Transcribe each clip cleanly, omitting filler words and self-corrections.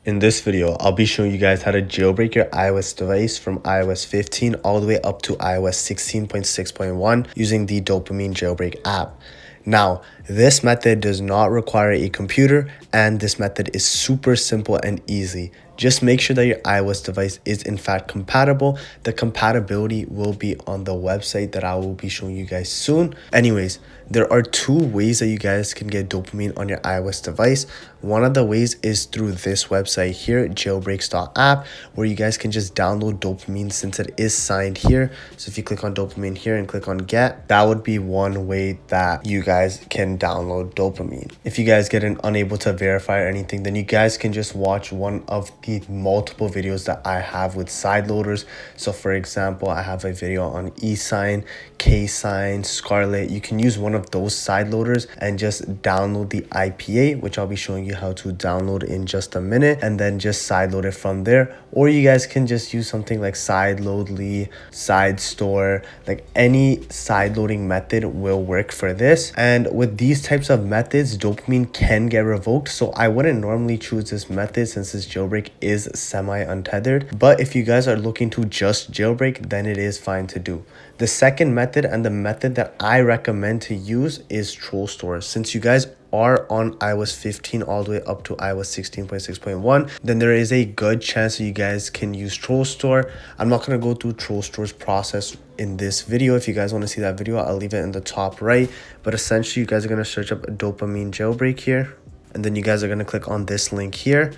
In this video, I'll be showing you guys how to jailbreak your iOS device from iOS 15 all the way up to iOS 16.6.1 using the Dopamine Jailbreak app. Now, this method does not require a computer, and this method is super simple and easy. Just make sure that your iOS device is in fact compatible. The compatibility will be on the website that I will be showing you guys soon. Anyways, there are two ways that you guys can get dopamine on your iOS device. One of the ways is through this website here, jailbreaks.app, where you guys can just download dopamine since it is signed here. So if you click on dopamine here and click on get, that would be one way that you guys can download dopamine. If you guys get unable to verify or anything, then you guys can just watch one of the multiple videos that I have with side loaders. So for example, I have a video on eSign, KSign, Scarlet. You can use one of those side loaders and just download the IPA, which I'll be showing you how to download in just a minute, and then just side load it from there. Or you guys can just use something like Sideloadly, Side Store, like any side loading method will work for this. And with these types of methods, dopamine can get revoked. So I wouldn't normally choose this method since this jailbreak is semi-untethered. But if you guys are looking to just jailbreak, then it is fine to do. The second method, and the method that I recommend to use, is Troll Store. Since you guys are on iOS 15 all the way up to iOS 16.6.1, then there is a good chance that you guys can use Troll Store. I'm not going to go through Troll Store's process in this video. If you guys want to see that video, I'll leave it in the top right. But essentially, you guys are going to search up Dopamine Jailbreak here, and then you guys are going to click on this link here.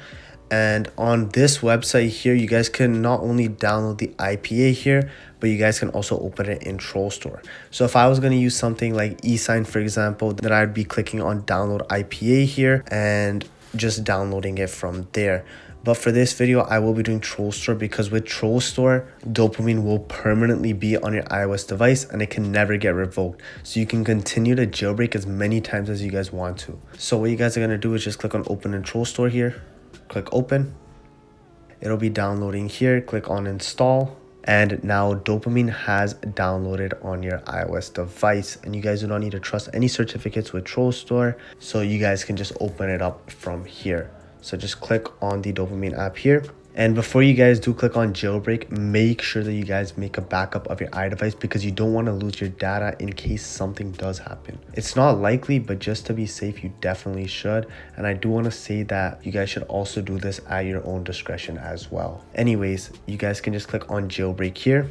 And on this website here, you guys can not only download the IPA here, but you guys can also open it in Troll Store. So if I was going to use something like eSign, for example, then I'd be clicking on download IPA here and just downloading it from there. But for this video, I will be doing Troll Store because with Troll Store, dopamine will permanently be on your iOS device and it can never get revoked. So you can continue to jailbreak as many times as you guys want to. So what you guys are going to do is just click on open in Troll Store here. Click open. It'll be downloading here. Click on install. And now dopamine has downloaded on your iOS device, and you guys do not need to trust any certificates with Troll Store. So you guys can just open it up from here. So just click on the dopamine app here. And before you guys do click on jailbreak, make sure that you guys make a backup of your iDevice because you don't want to lose your data in case something does happen. It's not likely, but just to be safe, you definitely should. And I do want to say that you guys should also do this at your own discretion as well. Anyways, you guys can just click on jailbreak here.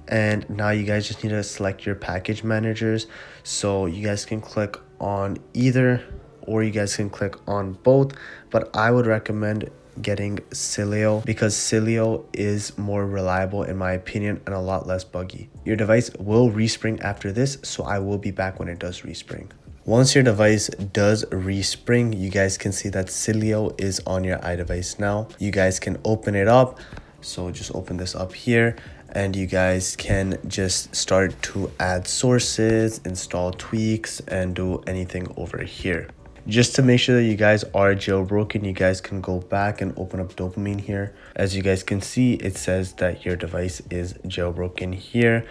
And now you guys just need to select your package managers. So you guys can click on either, or you guys can click on both. But I would recommend getting Sileo because Sileo is more reliable in my opinion and a lot less buggy. Your device will respring after this, so I will be back when it does respring. Once your device does respring, you guys can see that Sileo is on your iDevice now. You guys can open it up. So just open this up here and you guys can just start to add sources, install tweaks, and do anything over here. Just to make sure that you guys are jailbroken, you guys can go back and open up dopamine here. As you guys can see, it says that your device is jailbroken here,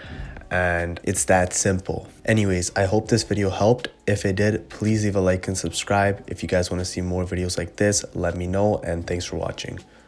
and it's that simple. Anyways, I hope this video helped. If it did, please leave a like and subscribe. If you guys want to see more videos like this, let me know, and thanks for watching.